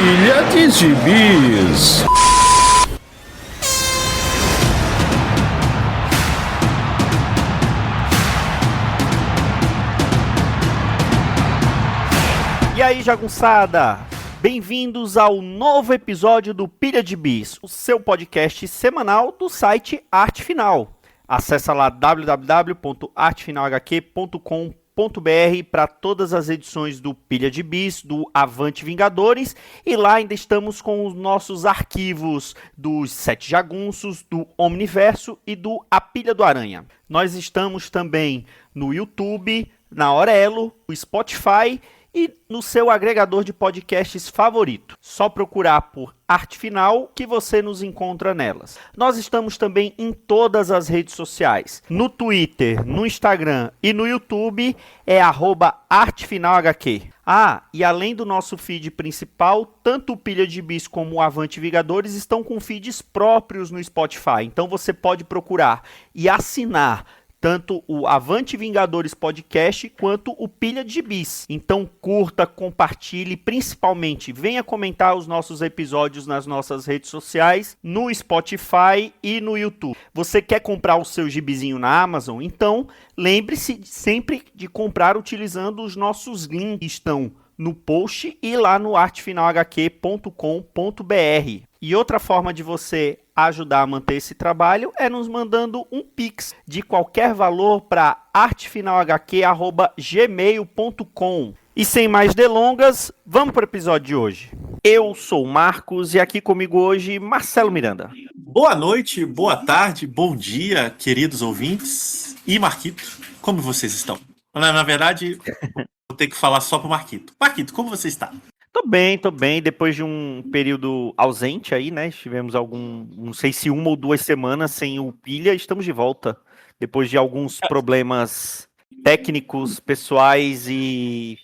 Pilha de Gibis. E aí, jagunçada? Bem-vindos ao novo episódio do Pilha de Bis, o seu podcast semanal do site Arte Final. Acesse lá www.artefinalhq.com.br para todas as edições do Pilha de Bis, do Avante Vingadores, e lá ainda estamos com os nossos arquivos dos Sete Jagunços, do Omniverso e do A Pilha do Aranha. Nós estamos também no YouTube, na Aurelo, no Spotify e no seu agregador de podcasts favorito. Só procurar por Arte Final que você nos encontra nelas. Nós estamos também em todas as redes sociais. No Twitter, no Instagram e no YouTube é @artefinalhq. E além do nosso feed principal, tanto o Pilha de Bis como o Avante Vingadores estão com feeds próprios no Spotify. Então você pode procurar e assinar tanto o Avante Vingadores Podcast quanto o Pilha de Bis. Então curta, compartilhe, principalmente venha comentar os nossos episódios nas nossas redes sociais, no Spotify e no YouTube. Você quer comprar o seu gibizinho na Amazon? Então lembre-se sempre de comprar utilizando os nossos links que estão no post e lá no artefinalhq.com.br. E outra forma de você ajudar a manter esse trabalho é nos mandando um Pix de qualquer valor para artefinalhq@gmail.com. E sem mais delongas, vamos para o episódio de hoje. Eu sou o Marcos e aqui comigo hoje Marcelo Miranda. Boa noite, boa tarde, bom dia, queridos ouvintes e Marquito, como vocês estão? Na verdade, vou ter que falar só pro Marquito. Marquito, como você está? Tô bem. Depois de um período ausente aí, né? Estivemos não sei se 1 ou 2 semanas sem o Pilha, estamos de volta. Depois de alguns problemas técnicos, pessoais e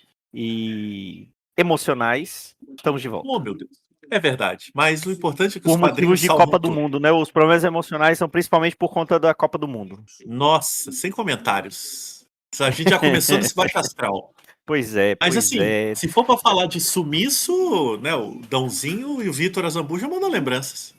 emocionais, estamos de volta. Oh, meu Deus. É verdade, mas o importante é que por os motivos padrinhos de salvam Copa do tudo. Mundo, né? Os problemas emocionais são principalmente por conta da Copa do Mundo. Nossa, sem comentários. A gente já começou nesse baixo astral. Pois é. Mas assim, se for pra falar de sumiço, né, o Dãozinho e o Vitor Azambuja mandam lembranças.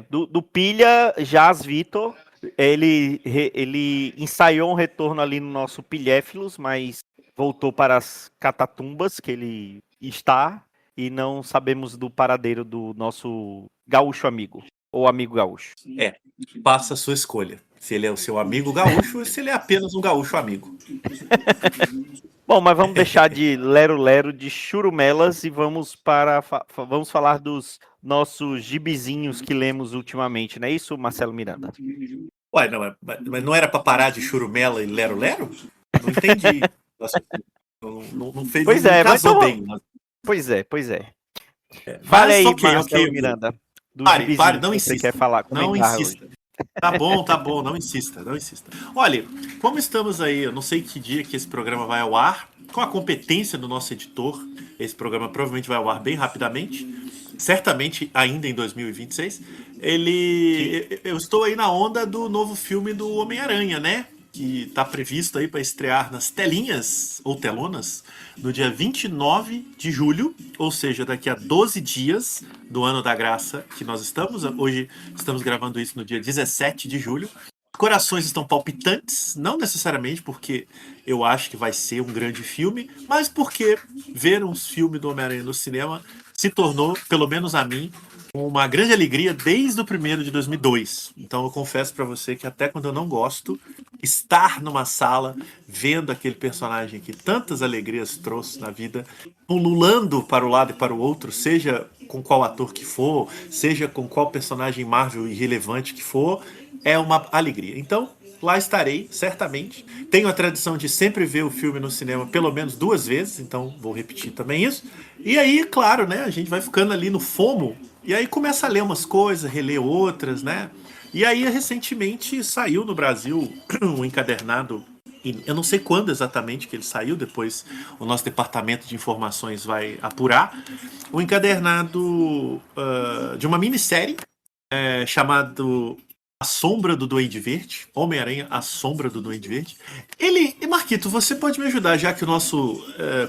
Do Pilha, Jazz Vitor, ele ensaiou um retorno ali no nosso Pilhéfilos, mas voltou para as catatumbas que ele está e não sabemos do paradeiro do nosso gaúcho amigo, ou amigo gaúcho. Faça a sua escolha. Se ele é o seu amigo gaúcho ou se ele é apenas um gaúcho amigo. Bom, mas vamos deixar de lero-lero, de churumelas e vamos falar dos nossos gibizinhos que lemos ultimamente, não é isso, Marcelo Miranda? Ué, não, mas não era pra parar de churumela e lero-lero? Não entendi. Não fez, Pois não é, mas casou então, bem. Pois é. Fale aí, ok, Marcelo Miranda, do Pare, gibizinho não que você insista. quer falar, Não comentar insista. hoje. Tá bom, não insista. Olha, como estamos aí, eu não sei que dia que esse programa vai ao ar, com a competência do nosso editor, esse programa provavelmente vai ao ar bem rapidamente, certamente ainda em 2026. Eu estou aí na onda do novo filme do Homem-Aranha, né? Que está previsto aí para estrear nas telinhas ou telonas no dia 29 de julho, ou seja, daqui a 12 dias do ano da graça que nós estamos. Hoje estamos gravando isso no dia 17 de julho. Corações estão palpitantes, não necessariamente porque eu acho que vai ser um grande filme, mas porque ver um filme do Homem-Aranha no cinema se tornou, pelo menos a mim, uma grande alegria desde o primeiro de 2002. Então eu confesso pra você que até quando eu não gosto, estar numa sala vendo aquele personagem que tantas alegrias trouxe na vida, pululando para o lado e para o outro, seja com qual ator que for, seja com qual personagem Marvel irrelevante que for, é uma alegria. Então, lá estarei, certamente. Tenho a tradição de sempre ver o filme no cinema pelo menos 2 vezes, então vou repetir também isso. E aí, claro, né, a gente vai ficando ali no FOMO, e aí começa a ler umas coisas, reler outras, né? E aí, recentemente, saiu no Brasil um encadernado, eu não sei quando exatamente que ele saiu, depois o nosso departamento de informações vai apurar, um encadernado de uma minissérie chamado A Sombra do Duende Verde, Homem-Aranha, A Sombra do Duende Verde. Marquito, você pode me ajudar, já que o nosso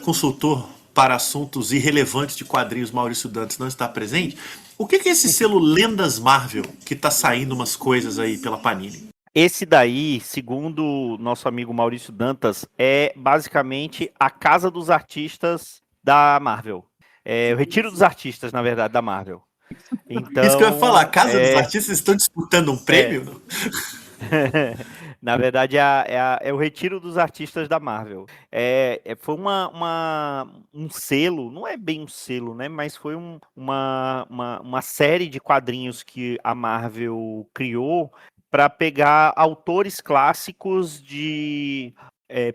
consultor para assuntos irrelevantes de quadrinhos Maurício Dantas não está presente, o que é esse selo Lendas Marvel que tá saindo umas coisas aí pela Panini? Esse daí, segundo nosso amigo Maurício Dantas, é basicamente a casa dos artistas da Marvel. É o retiro dos artistas, na verdade, da Marvel. Então, Isso que eu ia falar, a Casa dos Artistas estão disputando um prêmio? Não? Na verdade, é o retiro dos artistas da Marvel. Foi um selo, não é bem um selo, né? Mas foi uma série de quadrinhos que a Marvel criou para pegar autores clássicos de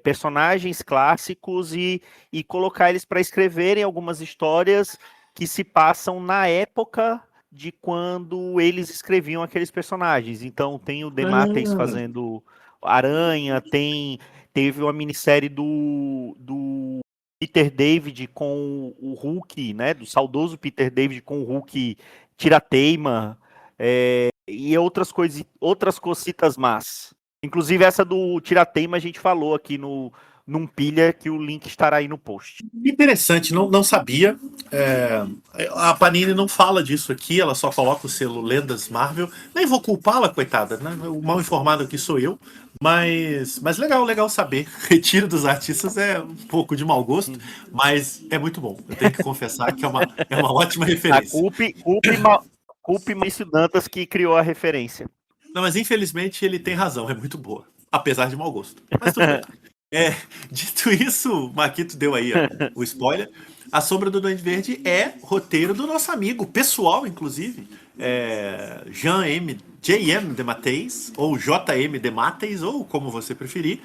personagens clássicos e colocar eles para escreverem algumas histórias que se passam na época de quando eles escreviam aqueles personagens. Então tem o DeMatteis fazendo Aranha, teve uma minissérie do Peter David com o Hulk, né? Do saudoso Peter David com o Hulk Tirateima, e outras coisas, outras cositas más. Inclusive essa do Tirateima a gente falou aqui num pilha, que o link estará aí no post. Interessante, não sabia. A Panini não fala disso aqui, ela só coloca o selo Lendas Marvel. Nem vou culpá-la, coitada, né? O mal informado aqui sou eu. Mas legal saber. Retiro dos artistas é um pouco de mau gosto, mas é muito bom. Eu tenho que confessar que é uma ótima referência. Culpe Maurício Dantas, que criou a referência. Não, mas infelizmente ele tem razão, é muito boa. Apesar de mau gosto. Mas tudo bem. Dito isso, o Marquito deu aí o spoiler. A Sombra do Duende Verde é roteiro do nosso amigo, pessoal, inclusive, J.M. DeMatteis, ou J.M. DeMatteis, ou como você preferir.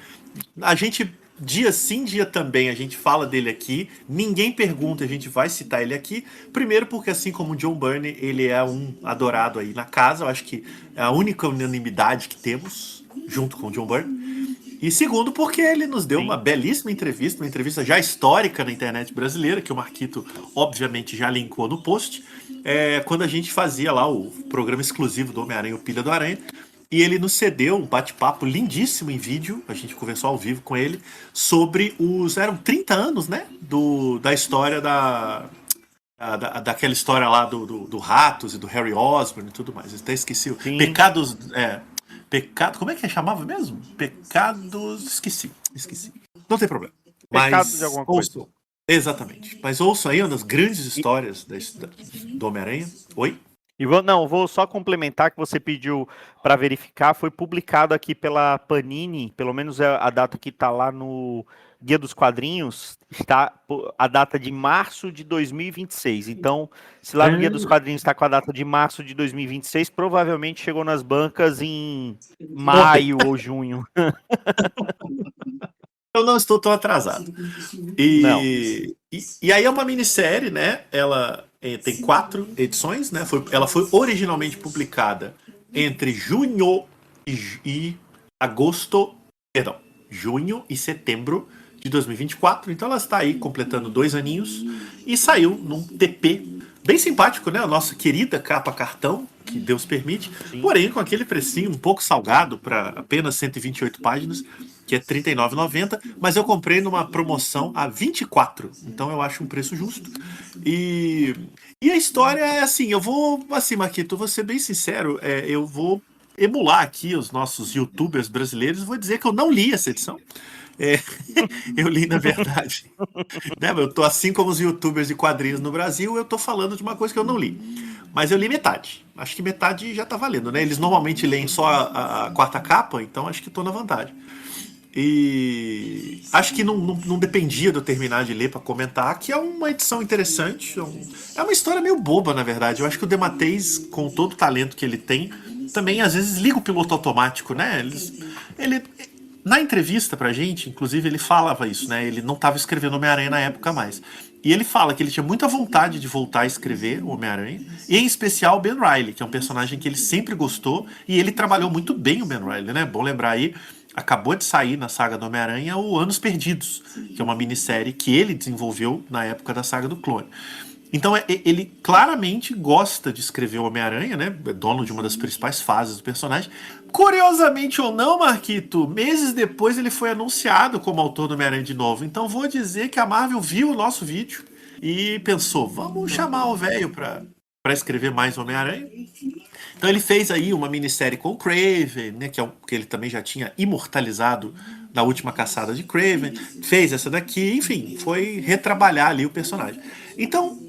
A gente, dia sim, dia também, a gente fala dele aqui. Ninguém pergunta, a gente vai citar ele aqui. Primeiro porque, assim como o John Byrne, ele é um adorado aí na casa. Eu acho que é a única unanimidade que temos, junto com o John Byrne. E segundo, porque ele nos deu uma belíssima entrevista, uma entrevista já histórica na internet brasileira, que o Marquito, obviamente, já linkou no post, quando a gente fazia lá o programa exclusivo do Homem-Aranha, o Pilha do Aranha, e ele nos cedeu um bate-papo lindíssimo em vídeo, a gente conversou ao vivo com ele, sobre eram 30 anos, né, da história daquela história lá do Ratos e do Harry Osborn e tudo mais. Eu até esqueci. Pecados... como é que chamava mesmo? Pecados... Esqueci. Não tem problema. Pecados de alguma coisa. Exatamente. Mas ouçam aí uma das grandes histórias do Homem-Aranha. Oi? Vou só complementar que você pediu para verificar. Foi publicado aqui pela Panini, pelo menos a data que está lá no Guia dos Quadrinhos, está a data de março de 2026. Então, se lá no Guia dos Quadrinhos está com a data de março de 2026, provavelmente chegou nas bancas em maio ou junho. Eu não estou tão atrasado. E aí é uma minissérie, né? Ela tem 4 edições, né? Ela foi originalmente publicada entre junho e setembro de 2024. Então ela está aí completando 2 aninhos e saiu num TP bem simpático, né? A nossa querida capa cartão, que Deus permite, porém com aquele precinho um pouco salgado para apenas 128 páginas, que é R$ 39,90, mas eu comprei numa promoção a 24, então eu acho um preço justo. E a história é assim, Marquito, vou ser bem sincero, eu vou emular aqui os nossos youtubers brasileiros, vou dizer que eu não li essa edição. Eu li, na verdade. Né? Eu tô assim como os youtubers de quadrinhos no Brasil, eu tô falando de uma coisa que eu não li. Mas eu li metade. Acho que metade já tá valendo, né? Eles normalmente leem só a quarta capa, então acho que tô na vantagem. E acho que não dependia de eu terminar de ler para comentar, que é uma edição interessante. É uma história meio boba, na verdade. Eu acho que o DeMatteis, com todo o talento que ele tem, também às vezes liga o piloto automático, né? Na entrevista pra gente, inclusive, ele falava isso, né? Ele não estava escrevendo Homem-Aranha na época mais. E ele fala que ele tinha muita vontade de voltar a escrever o Homem-Aranha, e em especial o Ben Reilly, que é um personagem que ele sempre gostou, e ele trabalhou muito bem o Ben Reilly, né? Bom lembrar aí, acabou de sair na saga do Homem-Aranha o Anos Perdidos, que é uma minissérie que ele desenvolveu na época da saga do Clone. Então ele claramente gosta de escrever o Homem-Aranha, né? É dono de uma das principais fases do personagem. Curiosamente ou não, Marquito, meses depois ele foi anunciado como autor do Homem-Aranha de novo. Então vou dizer que a Marvel viu o nosso vídeo e pensou, vamos chamar o velho para escrever mais Homem-Aranha. Então ele fez aí uma minissérie com o Kraven, né, que ele também já tinha imortalizado na última caçada de Kraven, fez essa daqui, enfim, foi retrabalhar ali o personagem. Então,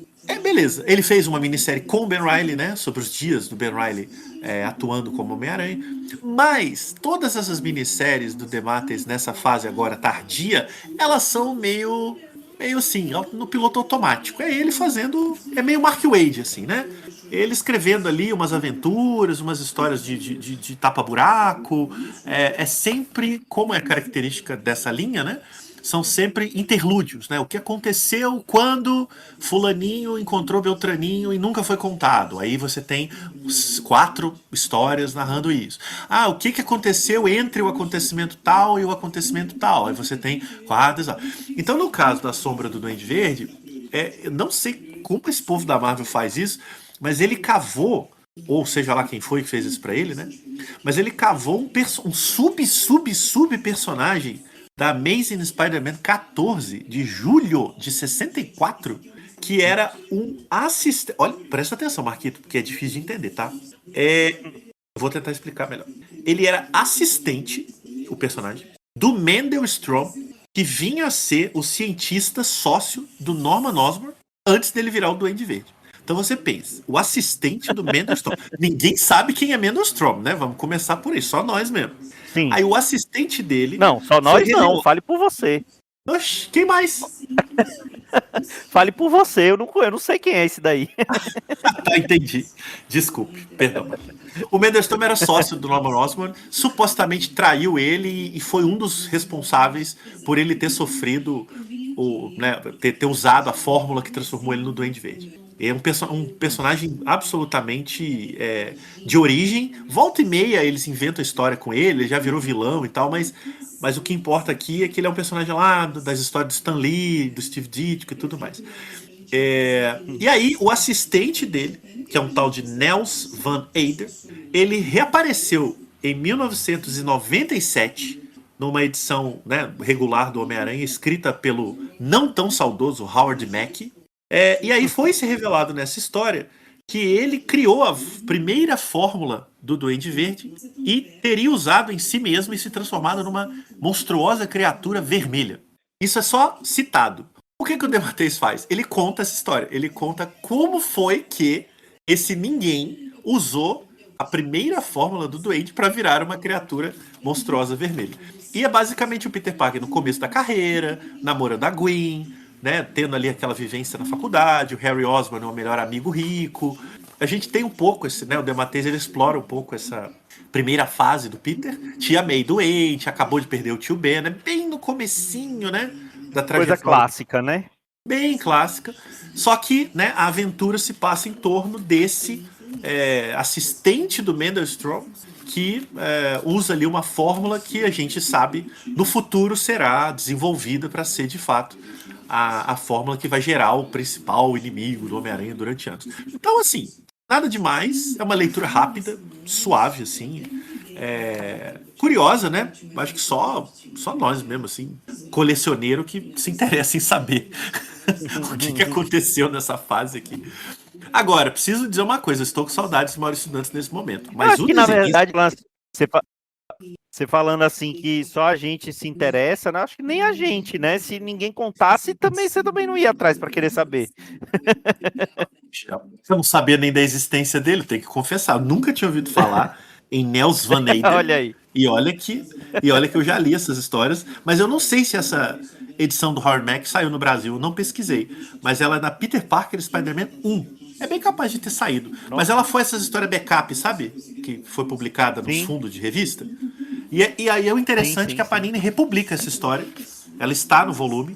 beleza. Ele fez uma minissérie com o Ben Reilly, né, sobre os dias do Ben Reilly atuando como Homem-Aranha, mas todas essas minisséries do DeMatteis nessa fase agora tardia, elas são meio assim, no piloto automático. É ele fazendo, é meio Mark Waid, assim, né? Ele escrevendo ali umas aventuras, umas histórias de tapa-buraco. É sempre, como é característica dessa linha, né? São sempre interlúdios, né? O que aconteceu quando fulaninho encontrou Beltraninho e nunca foi contado. Aí você tem 4 histórias narrando isso. O que aconteceu entre o acontecimento tal e o acontecimento tal. Aí você tem 4 histórias. Então, no caso da Sombra do Duende Verde, eu não sei como esse povo da Marvel faz isso, mas ele cavou, ou seja lá quem foi que fez isso pra ele, né? Mas ele cavou um sub personagem da Amazing Spider-Man 14, de julho de 64, que era um assistente. Olha, presta atenção, Marquito, porque é difícil de entender, tá? Vou tentar explicar melhor. Ele era assistente, o personagem, do Mendel Stromm, que vinha a ser o cientista sócio do Norman Osborn antes dele virar o Duende Verde. Então você pensa, o assistente do Mendel Stromm. Ninguém sabe quem é Mendel Stromm, né? Vamos começar por aí, só nós mesmo. Sim. Aí o assistente dele... Não, só nós não, fale por você. Oxi, quem mais? Fale por você, eu não sei quem é esse daí. Tá, entendi. Desculpe, perdão. O Mendel Stromm era sócio do Norman Osborn, supostamente traiu ele e foi um dos responsáveis por ele ter sofrido, ter usado a fórmula que transformou ele no Duende Verde. É um personagem absolutamente de origem. Volta e meia eles inventam a história com ele já virou vilão e tal, mas o que importa aqui é que ele é um personagem lá das histórias do Stan Lee, do Steve Ditko e tudo mais. E aí o assistente dele, que é um tal de Nels Van Eyder, ele reapareceu em 1997 numa edição, né, regular do Homem-Aranha, escrita pelo não tão saudoso Howard Mackey. E aí foi se revelado nessa história que ele criou a primeira fórmula do Duende Verde e teria usado em si mesmo e se transformado numa monstruosa criatura vermelha. Isso é só citado. O que o DeMatteis faz? Ele conta essa história. Ele conta como foi que esse ninguém usou a primeira fórmula do Duende para virar uma criatura monstruosa vermelha. E é basicamente o Peter Parker no começo da carreira, namorando a Gwen, né, tendo ali aquela vivência na faculdade, o Harry Osborn é o melhor amigo rico. A gente tem um pouco o DeMatteis ele explora um pouco essa primeira fase do Peter. Tia May doente, acabou de perder o tio Ben, né, bem no comecinho, né, da trajetória. Coisa clássica, né? Bem clássica. Só que, né, a aventura se passa em torno desse assistente do Mendel Stromm que usa ali uma fórmula que a gente sabe no futuro será desenvolvida para ser de fato a fórmula que vai gerar o principal inimigo do Homem-Aranha durante anos. Então, assim, nada demais, é uma leitura rápida, suave, assim, curiosa, né? Acho que só nós mesmo, assim, colecioneiro que se interessa em saber o que aconteceu nessa fase aqui. Agora, preciso dizer uma coisa, eu estou com saudades de Maurício Dantas nesse momento. Mas acho que, na verdade, você falando assim que só a gente se interessa, né? Acho que nem a gente, né? Se ninguém contasse, você também não ia atrás para querer saber. Eu não sabia nem da existência dele, tenho que confessar. Eu nunca tinha ouvido falar em Nels Van Eyder. Olha aí. E olha que eu já li essas histórias, mas eu não sei se essa edição do Howard Mack saiu no Brasil, eu não pesquisei. Mas ela é na Peter Parker Spider-Man 1. É bem capaz de ter saído. Nossa. Mas ela foi essas histórias backup, sabe? Que foi publicada nos fundos de revista. E aí é o interessante que a Panini republica essa história. Ela está no volume.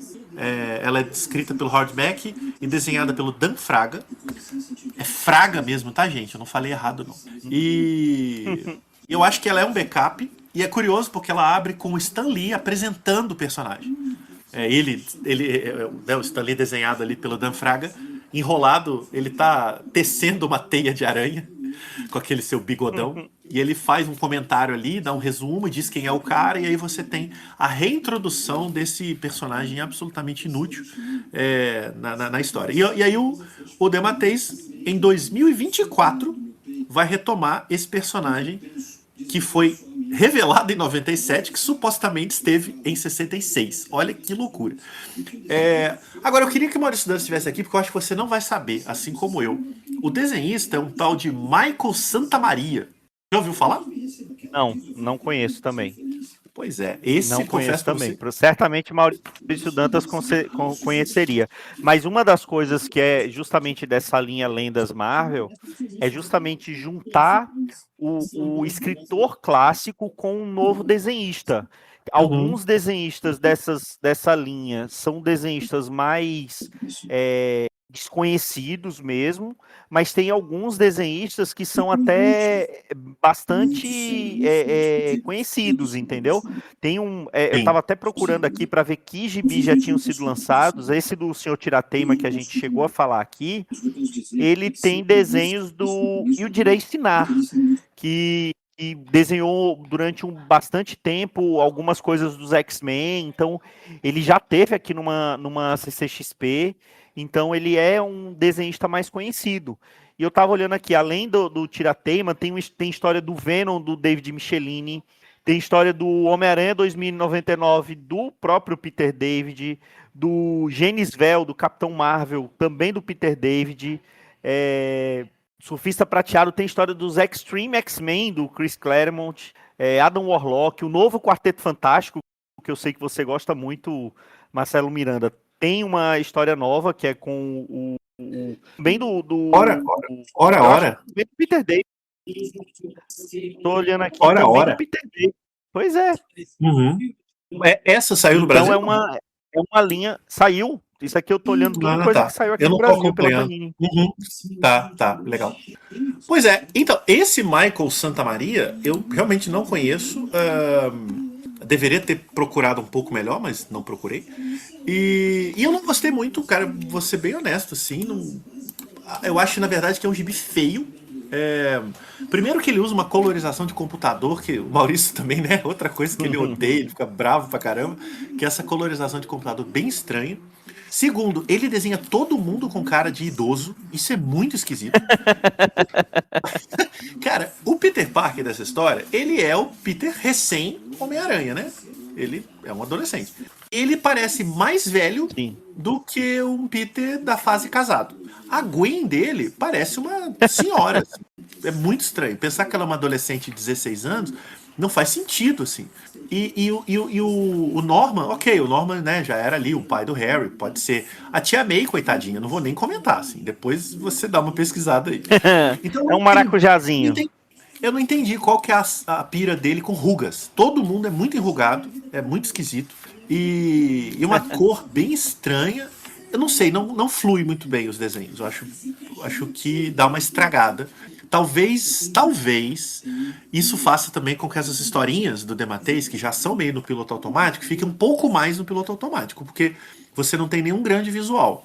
Ela é escrita pelo Howard Mack e desenhada pelo Dan Fraga. É Fraga mesmo, tá, gente? Eu não falei errado, não. E eu acho que ela é um backup. E é curioso porque ela abre com o Stan Lee apresentando o personagem. O Stan Lee desenhado ali pelo Dan Fraga, enrolado, ele tá tecendo uma teia de aranha com aquele seu bigodão. e ele faz um comentário ali, dá um resumo, diz quem é o cara, e aí você tem a reintrodução desse personagem absolutamente inútil na história. E aí o DeMatteis, em 2024, vai retomar esse personagem que foi revelado em 97, que supostamente esteve em 66. Olha que loucura. Agora, eu queria que o Maurício Dan estivesse aqui, porque eu acho que você não vai saber, assim como eu. O desenhista é um tal de Michael Santamaria. Já ouviu falar? Não conheço também. Pois é, esse Não confesso conheço pra também. você. Certamente Maurício Dantas conheceria. Mas uma das coisas que é justamente dessa linha Lendas Marvel é justamente juntar o escritor clássico com um novo desenhista. Uhum. Alguns desenhistas dessa linha são desenhistas mais desconhecidos mesmo, mas tem alguns desenhistas que são até bastante conhecidos, entendeu? Tem eu Sim. estava até procurando aqui para ver que gibis já tinham sido lançados. Esse do Senhor Tirateima que a gente chegou a falar aqui, ele tem desenhos do Yildirei Cinar, que desenhou durante bastante tempo algumas coisas dos X-Men. Então, ele já teve aqui numa CCXP. Então, ele é um desenhista mais conhecido. E eu estava olhando aqui, além do Tirateima, tem história do Venom, do David Michelini. Tem história do Homem-Aranha 2099, do próprio Peter David, do Genis-Vell, do Capitão Marvel, também do Peter David. Surfista Prateado tem história dos Extreme X-Men, do Chris Claremont, Adam Warlock, o novo Quarteto Fantástico, que eu sei que você gosta muito, Marcelo Miranda. Tem uma história nova, que é com bem Ora. eu acho que bem do Peter David. Tô olhando aqui também do Peter David. Pois é. Uhum. Essa saiu no Então Brasil? é uma linha. Saiu. Isso aqui eu tô olhando tudo coisa Tá. que saiu aqui Eu no não tô Brasil pela acompanhando. Panini. Uhum. Tá, legal. Pois é, então, esse Michael Santamaria, eu realmente não conheço. Deveria ter procurado um pouco melhor, mas não procurei. E eu não gostei muito, cara, vou ser bem honesto, assim. Eu acho, na verdade, que é um gibi feio. Primeiro que ele usa uma colorização de computador, que o Maurício também, né? Outra coisa que ele odeia, ele fica bravo pra caramba, que é essa colorização de computador bem estranha. Segundo, ele desenha todo mundo com cara de idoso. Isso é muito esquisito. Cara, o Peter Parker dessa história, ele é o Peter recém-Homem-Aranha, né? Ele é um adolescente. Ele parece mais velho Sim. do que um Peter da fase casado. A Gwen dele parece uma senhora. Assim. É muito estranho. Pensar que ela é uma adolescente de 16 anos não faz sentido, assim. E o Norman, ok, o Norman, né, já era ali o pai do Harry, pode ser. A tia May, coitadinha, não vou nem comentar, assim. Depois você dá uma pesquisada aí. Então, É um maracujazinho. Eu não entendi qual que é a pira dele com rugas. Todo mundo é muito enrugado, é muito esquisito. E uma cor bem estranha. Eu não sei, não flui muito bem os desenhos. Eu acho que dá uma estragada. Talvez isso faça também com que essas historinhas do DeMatteis, que já são meio no piloto automático, fiquem um pouco mais no piloto automático, porque você não tem nenhum grande visual.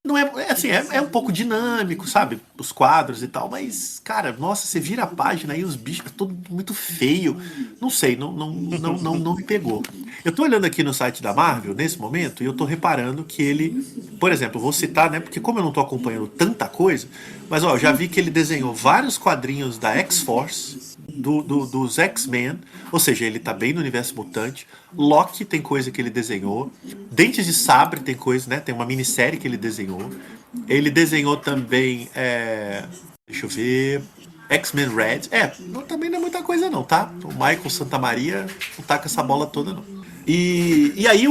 Não assim, é um pouco dinâmico, sabe? Os quadros e tal, mas, cara, nossa, você vira a página e os bichos, é tudo muito feio. Não sei, não me pegou. Eu tô olhando aqui no site da Marvel nesse momento e eu tô reparando que ele, por exemplo, vou citar, né? Porque como eu não tô acompanhando tanta coisa, mas ó, já vi que ele desenhou vários quadrinhos da X-Force, dos X-Men, ou seja, ele tá bem no universo mutante. Loki tem coisa que ele desenhou. Dentes de Sabre tem coisa, né? Tem uma minissérie que ele desenhou. Ele desenhou também. Deixa eu ver. X-Men Red. Também não é muita coisa, não, tá? O Michael Santamaria não tá com essa bola toda, não. E aí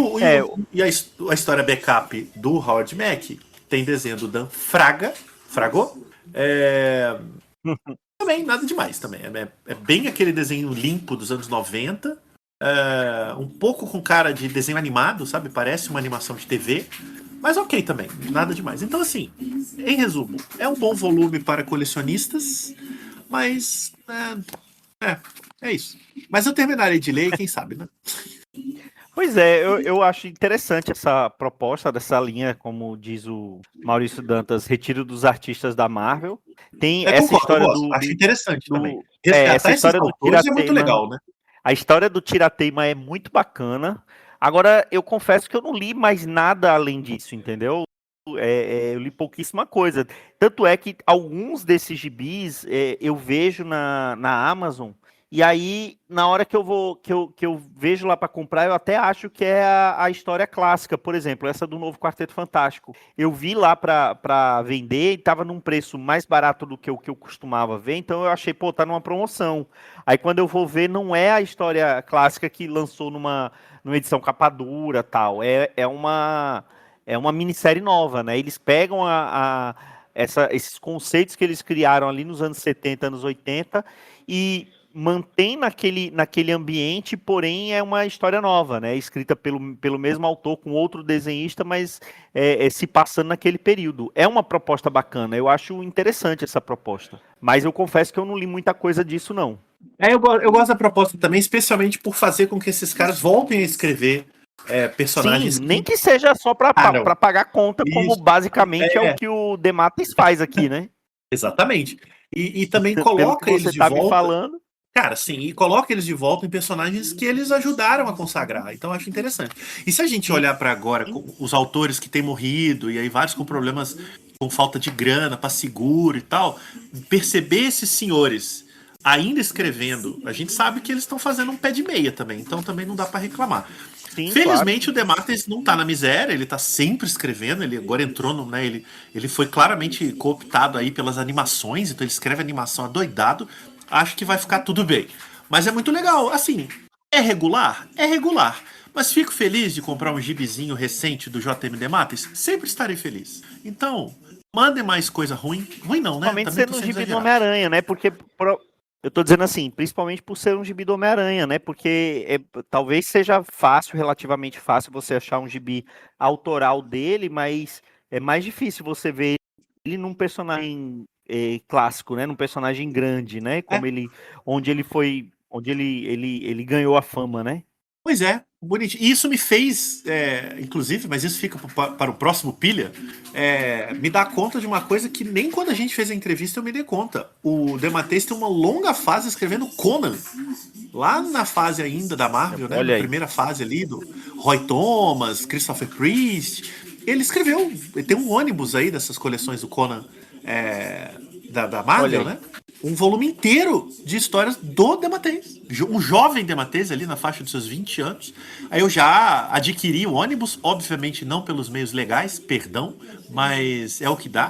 a história backup do Howard Mack tem desenho do Dan Fragou? Também, nada demais também. É bem aquele desenho limpo dos anos 90. Um pouco com cara de desenho animado, sabe? Parece uma animação de TV. Mas ok também, nada demais. Então, assim, em resumo, é um bom volume para colecionistas, mas é isso. Mas eu terminarei de ler, quem sabe, né? Pois é, eu acho interessante essa proposta dessa linha, como diz o Maurício Dantas, retiro dos artistas da Marvel. Tem Eu essa concordo, eu história gosto. Acho interessante também. essa Resgatar esses história do autores é muito Tirateima. legal, né? A história do Tirateima é muito bacana. Agora, eu confesso que eu não li mais nada além disso, entendeu? Eu li pouquíssima coisa. Tanto é que alguns desses gibis eu vejo na Amazon. E aí, na hora que eu vou, que eu vejo lá para comprar, eu até acho que é a história clássica. Por exemplo, essa do novo Quarteto Fantástico. Eu vi lá para vender e tava num preço mais barato do que o que eu costumava ver. Então eu achei, pô, tá numa promoção. Aí quando eu vou ver, não é a história clássica que lançou numa edição capa dura, tal. É uma minissérie nova, né? Eles pegam esses conceitos que eles criaram ali nos anos 70, anos 80 e mantém naquele ambiente, porém é uma história nova, né? Escrita pelo mesmo autor, com outro desenhista, mas se passando naquele período. É uma proposta bacana, eu acho interessante essa proposta. Mas eu confesso que eu não li muita coisa disso, não. Eu gosto da proposta também, especialmente por fazer com que esses caras voltem a escrever Sim, personagens nem que que seja só para pararam. pagar conta, como Isso. basicamente é o É, que o Dematis faz aqui, né? exatamente. E também Pelo que coloca você eles de tá me volta. falando. Cara, sim, e coloca eles de volta em personagens que eles ajudaram a consagrar. Então eu acho interessante. E se a gente Sim, olhar para agora, os autores que têm morrido, e aí vários com problemas com falta de grana para seguro e tal, perceber esses senhores ainda escrevendo, a gente sabe que eles estão fazendo um pé de meia também, então também não dá para reclamar. sim, claro. Felizmente o DeMartins não tá na miséria, ele tá sempre escrevendo, ele agora entrou no, né, ele foi claramente cooptado aí pelas animações, então ele escreve animação adoidado, acho que vai ficar tudo bem. Mas é muito legal, assim, é regular? É regular. Mas fico feliz de comprar um gibizinho recente do JM DeMatteis? Sempre estarei feliz. Então, mandem mais coisa ruim. Ruim não, né? Principalmente Também tô sendo um sendo gibi do exagerado. Homem-Aranha, né? Porque eu tô dizendo assim, principalmente por ser um gibi do Homem-Aranha, né? Porque talvez seja fácil, relativamente fácil, você achar um gibi autoral dele, mas é mais difícil você ver ele num personagem clássico, né? Num personagem grande, né? É, Onde ele foi, onde ele ganhou a fama, né? pois é, bonitinho. E isso me fez, inclusive, mas isso fica para o próximo pilha, me dar conta de uma coisa que nem quando a gente fez a entrevista eu me dei conta. O Dematteis tem uma longa fase escrevendo Conan. Lá na fase ainda da Marvel, né? Na Olha aí, primeira fase ali do Roy Thomas, Christopher Priest. Ele escreveu, ele tem um ônibus aí dessas coleções do Conan é, da olha Marvel, aí. né? Um volume inteiro de histórias do Dematteis. Um jovem Dematteis ali na faixa dos seus 20 anos. Aí eu já adquiri o ônibus, obviamente não pelos meios legais, perdão, mas é o que dá.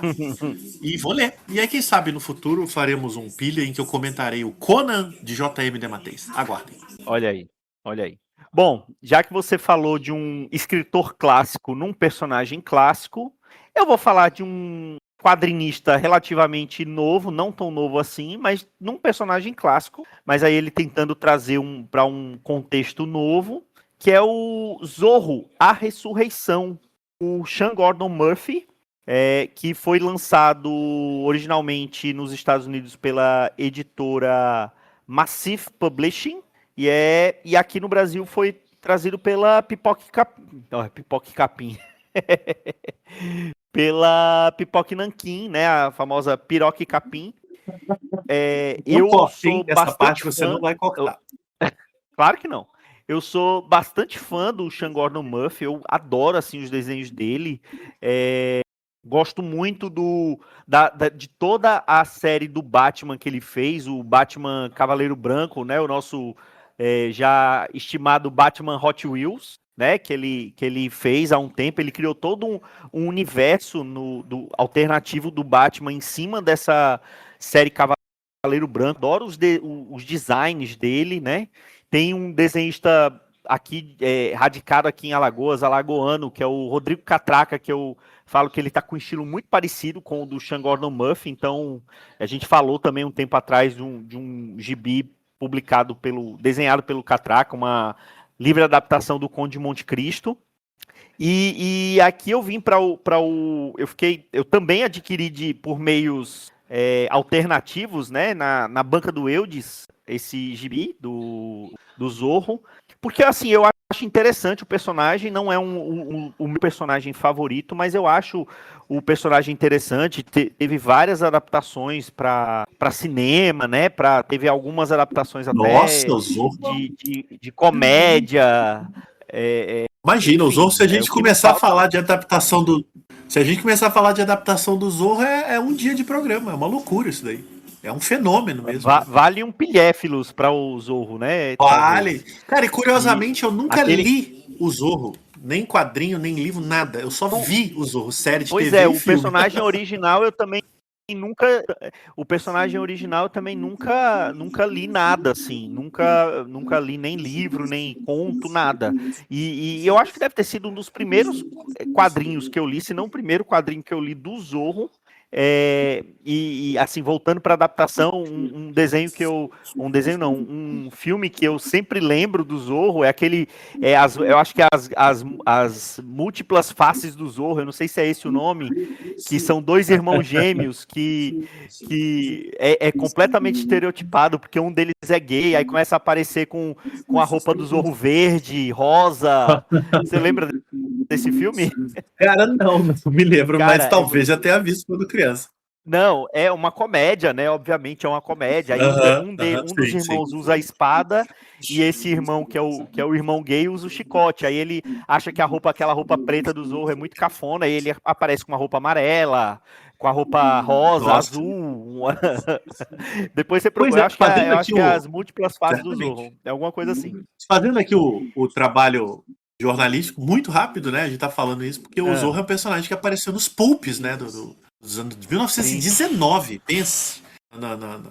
E vou ler. E aí, quem sabe no futuro faremos um pilha em que eu comentarei o Conan de JM Dematteis. Aguardem. Olha aí, olha aí. Bom, já que você falou de um escritor clássico num personagem clássico, eu vou falar de um quadrinista relativamente novo, não tão novo assim, mas num personagem clássico, mas aí ele tentando trazer para um contexto novo, que é o Zorro, A Ressurreição, o Sean Gordon Murphy, que foi lançado originalmente nos Estados Unidos pela editora Massif Publishing, e aqui no Brasil foi trazido pela Pipoque Capim. Não, é Pipoque Capim. Pela Pipoque Nanquim, né? A famosa Piroque Capim. Não Eu corte, sou hein? Essa parte bastante você não fã. vai cortar. Claro que não. Eu sou bastante fã do Sean Gordon Murphy. Eu adoro assim os desenhos dele. Gosto muito de toda a série do Batman que ele fez, o Batman Cavaleiro Branco, né? O nosso já estimado Batman Hot Wheels, né? Que ele fez há um tempo. Ele criou todo um universo alternativo do Batman em cima dessa série Cavaleiro Branco. Adoro os designs dele, né? Tem um desenhista aqui, radicado aqui em Alagoas, alagoano, que é o Rodrigo Catraca, que eu falo que ele está com um estilo muito parecido com o do Sean Gordon Murphy. Então, a gente falou também um tempo atrás de um gibi desenhado pelo Catraca, uma livre adaptação do Conde de Monte Cristo. E aqui eu vim eu também adquiri por meios alternativos, né, na banca do Eudes, esse gibi do Zorro, porque assim, eu acho interessante o personagem, não é o meu personagem favorito, mas eu acho o personagem interessante. Teve várias adaptações para cinema, né? Teve algumas adaptações Nossa, até o Zorro. de comédia. Imagina, o Zorro, Enfim, se a o gente que não começar a falta. falar de adaptação do. Se a gente começar a falar de adaptação do Zorro, é um dia de programa, é uma loucura isso daí. É um fenômeno mesmo, né? Vale um pilhéfilos para o Zorro, né? Vale. Talvez. Cara, e E curiosamente eu nunca aquele. li o Zorro, nem quadrinho, nem livro, nada. Eu só vi o Zorro, série de Pois TV é, e o filme. personagem original eu também nunca. O personagem original eu também nunca li nada, assim. Nunca li nem livro, nem conto, nada. E eu acho que deve ter sido um dos primeiros quadrinhos que eu li, se não o primeiro quadrinho que eu li do Zorro. Assim, voltando para adaptação, um desenho que eu. Um desenho não, um filme que eu sempre lembro do Zorro é aquele. Eu acho que as múltiplas faces do Zorro, eu não sei se é esse o nome, que são dois irmãos gêmeos que é completamente estereotipado, porque um deles é gay, aí começa a aparecer com a roupa do Zorro verde, rosa. Você lembra desse filme? Cara, não me lembro, mas Cara, talvez já tenha visto quando criança. não, é uma comédia, né? Obviamente é uma comédia. Aí um dos Sim, sim. irmãos usa a espada e esse irmão, que é o irmão gay, usa o chicote. Aí ele acha que aquela roupa preta do Zorro é muito cafona, aí ele aparece com uma roupa amarela, com a roupa rosa, Nossa. azul. Depois você Pois procura. é, fazendo Eu aqui acho que é o. as múltiplas fases do Certamente. Zorro. É alguma coisa assim. Fazendo aqui o trabalho jornalístico muito rápido, né? A gente tá falando isso porque o Ah, Zorro é um personagem que apareceu nos pulps, né? Dos anos de sim, sim. 1919, pense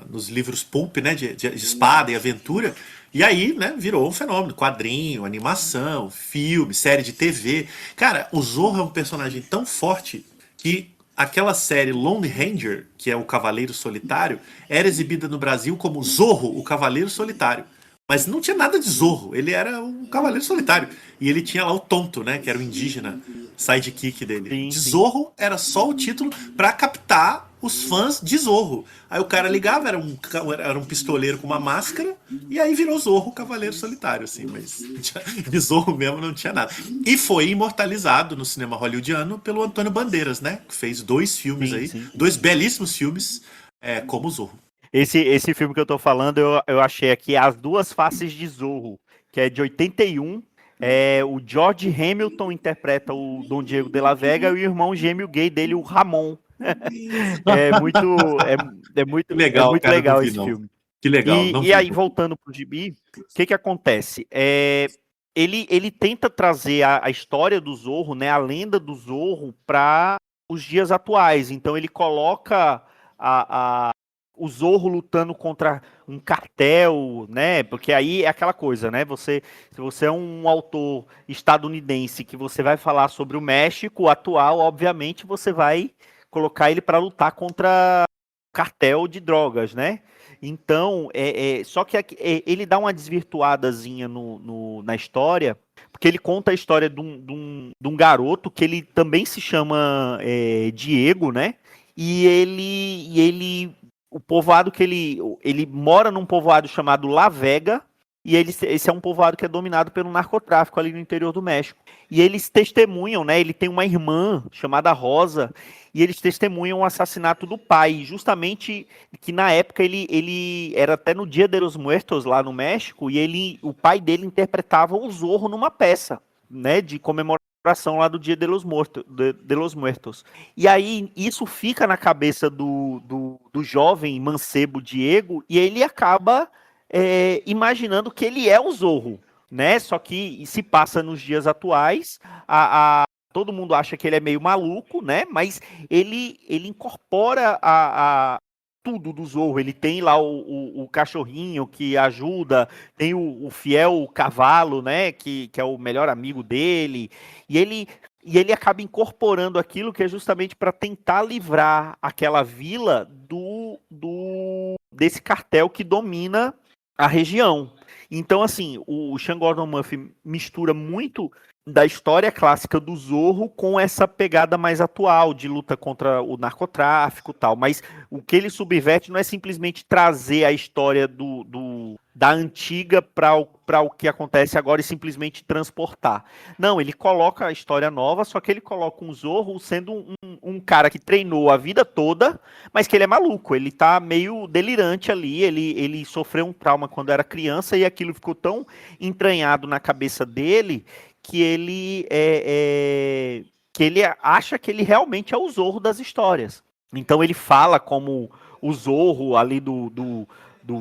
nos livros pulp, né? De espada e aventura. E aí, né? Virou um fenômeno. Quadrinho, animação, filme, série de TV. Cara, o Zorro é um personagem tão forte que aquela série Lone Ranger, que é o Cavaleiro Solitário, era exibida no Brasil como Zorro, o Cavaleiro Solitário. Mas não tinha nada de Zorro, ele era um cavaleiro solitário. E ele tinha lá o Tonto, né? Que era o indígena sidekick dele. Sim, De sim. Zorro era só o título para captar os fãs de Zorro. Aí o cara ligava, era um pistoleiro com uma máscara, e aí virou Zorro, o cavaleiro solitário, assim. Mas de Zorro mesmo não tinha nada. E foi imortalizado no cinema hollywoodiano pelo Antônio Bandeiras, né? Que fez 2 filmes Sim, aí, sim. 2 belíssimos filmes como Zorro. Esse filme que eu tô falando, eu achei aqui As Duas Faces de Zorro, que é de 81. O George Hamilton interpreta o Dom Diego de la Vega e o irmão gêmeo gay dele, o Ramon. É muito, é, Que é legal, muito cara, não legal vi esse não. filme. Que legal, não E vi. aí, voltando pro Gibi, o que acontece? Ele tenta trazer a história do Zorro, né, a lenda do Zorro, para os dias atuais. Então ele coloca o Zorro lutando contra um cartel, né? Porque aí é aquela coisa, né? Se você é um autor estadunidense que você vai falar sobre o México atual, obviamente você vai colocar ele para lutar contra cartel de drogas, né? Então, só que ele dá uma desvirtuadazinha na história, porque ele conta a história de um garoto que ele também se chama Diego, né? O povoado que ele mora num povoado chamado La Vega, e esse é um povoado que é dominado pelo narcotráfico ali no interior do México. E eles testemunham, né? Ele tem uma irmã chamada Rosa, e eles testemunham o assassinato do pai, justamente que na época ele era até no Dia de los Muertos lá no México, e o pai dele interpretava o Zorro numa peça, né, de comemoração lá do Dia de los Muertos. E aí isso fica na cabeça do jovem mancebo Diego, e ele acaba imaginando que ele é o Zorro, né? Só que se passa nos dias atuais, todo mundo acha que ele é meio maluco, né? Mas ele incorpora tudo do Zorro. Ele tem lá o cachorrinho que ajuda, tem o fiel cavalo, né? Que é o melhor amigo dele. E ele acaba incorporando aquilo que é justamente para tentar livrar aquela vila desse cartel que domina a região. Então, assim, o Sean Gordon Murphy mistura muito da história clássica do Zorro com essa pegada mais atual de luta contra o narcotráfico e tal. Mas o que ele subverte não é simplesmente trazer a história da antiga para o que acontece agora e simplesmente transportar. Não, ele coloca a história nova, só que ele coloca um Zorro sendo um cara que treinou a vida toda, mas que ele é maluco, ele tá meio delirante ali, ele sofreu um trauma quando era criança e aquilo ficou tão entranhado na cabeça dele que ele acha que ele realmente é o Zorro das histórias. Então ele fala como o Zorro ali do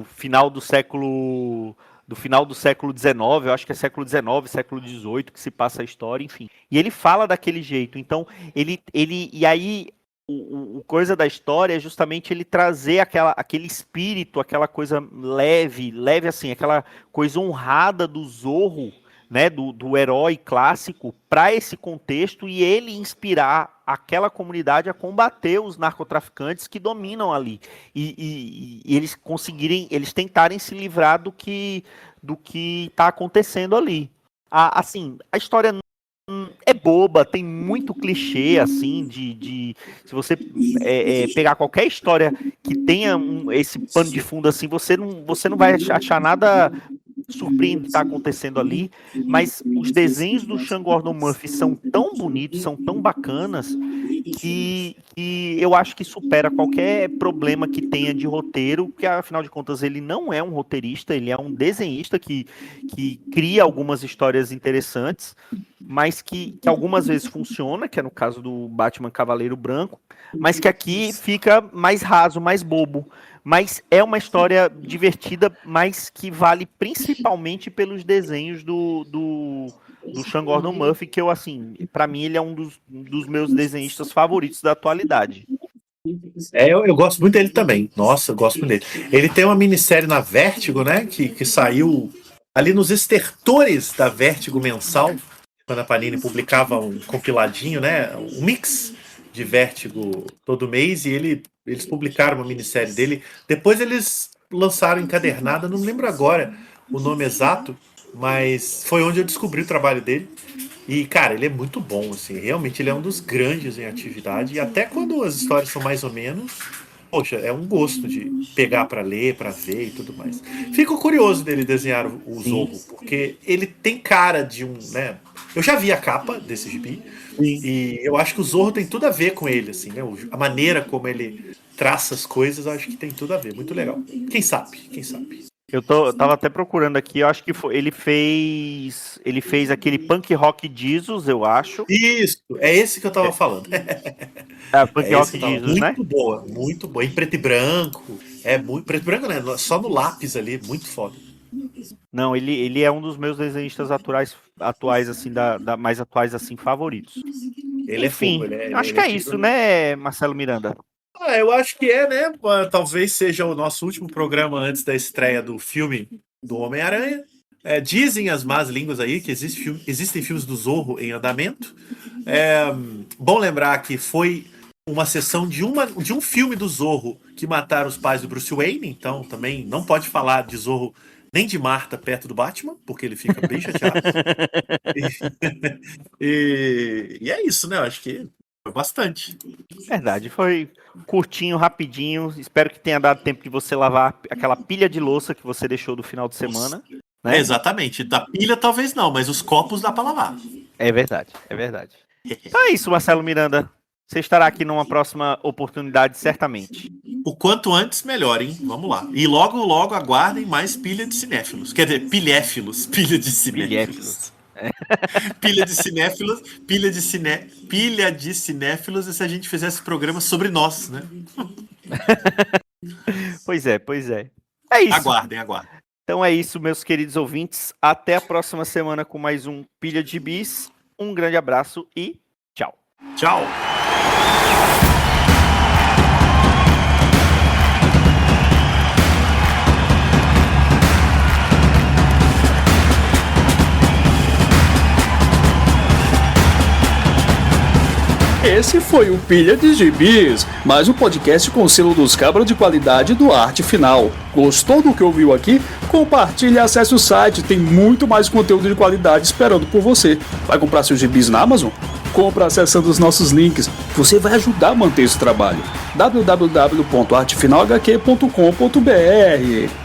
final do século XIX, eu acho que é século XIX, século XVIII que se passa a história, enfim. E ele fala daquele jeito. Então e aí o coisa da história é justamente ele trazer aquele espírito, aquela coisa leve assim, aquela coisa honrada do Zorro, né, do herói clássico para esse contexto e ele inspirar aquela comunidade a combater os narcotraficantes que dominam ali e eles tentarem se livrar do que está acontecendo ali. Assim, a história é boba, tem muito clichê assim se você pegar qualquer história que tenha esse pano de fundo assim, você não vai achar nada surpreende estar acontecendo ali, mas os desenhos do Sean Gordon Murphy são tão bonitos, são tão bacanas, que eu acho que supera qualquer problema que tenha de roteiro, porque afinal de contas ele não é um roteirista, ele é um desenhista que cria algumas histórias interessantes, mas que algumas vezes funciona, que é no caso do Batman Cavaleiro Branco, mas que aqui fica mais raso, mais bobo. Mas é uma história divertida, mas que vale principalmente pelos desenhos do Sean Gordon Murphy, que eu, assim, pra mim ele é um dos meus desenhistas favoritos da atualidade. Eu gosto muito dele também. Nossa, eu gosto muito dele. Ele tem uma minissérie na Vértigo, né? Que saiu ali nos estertores da Vértigo mensal, quando a Panini publicava um compiladinho, né? Um mix de Vértigo todo mês, e eles publicaram uma minissérie dele. Depois eles lançaram encadernada, não me lembro agora o nome exato, mas foi onde eu descobri o trabalho dele. E, cara, ele é muito bom, assim, realmente ele é um dos grandes em atividade, e até quando as histórias são mais ou menos, poxa, é um gosto de pegar pra ler, pra ver e tudo mais. Fico curioso dele desenhar o Zorro, porque ele tem cara de um, né? Eu já vi a capa desse gibi, e eu acho que o Zorro tem tudo a ver com ele, assim, né? A maneira como ele traça as coisas, eu acho que tem tudo a ver, muito legal. Quem sabe, quem sabe. Eu tava até procurando aqui, eu acho que ele fez aquele Punk Rock Jesus, eu acho. Isso, é esse que eu tava falando. Punk Rock Jesus, né? Muito boa, em preto e branco. Muito preto e branco, né? Só no lápis ali, muito foda. Não, ele é um dos meus desenhistas atuais assim, mais atuais assim, favoritos. Ele Enfim, acho que é isso, tipo... né, Marcelo Miranda? Eu acho que é, né? Talvez seja o nosso último programa antes da estreia do filme do Homem-Aranha. Dizem as más línguas aí que existem filmes do Zorro em andamento. Bom lembrar que foi uma sessão de um filme do Zorro que mataram os pais do Bruce Wayne, então também não pode falar de Zorro nem de Marta perto do Batman, porque ele fica bem chateado. E é isso, né? Eu acho que foi bastante. Verdade, foi curtinho, rapidinho. Espero que tenha dado tempo de você lavar aquela pilha de louça que você deixou do final de semana. Né? Exatamente. Da pilha talvez não, mas os copos dá pra lavar. É verdade, é verdade. Então é isso, Marcelo Miranda. Você estará aqui numa próxima oportunidade, certamente. O quanto antes, melhor, hein? Vamos lá. E logo, logo aguardem mais pilha de cinéfilos. Quer dizer, pilhéfilos. Pilha de cinéfilos. Pilha de cinéfilos. Pilha de cinéfilos é se a gente fizesse programa sobre nós, né? Pois é. É isso. Aguardem. Então é isso, meus queridos ouvintes. Até a próxima semana com mais um Pilha de Bis. Um grande abraço e tchau. Tchau. Esse foi o Pilha de Gibis, mais um podcast com o selo dos cabras de qualidade do Arte Final. Gostou do que ouviu aqui? Compartilhe e acesse o site, tem muito mais conteúdo de qualidade esperando por você. Vai comprar seus gibis na Amazon? Compra acessando os nossos links, você vai ajudar a manter esse trabalho. www.artefinalhq.com.br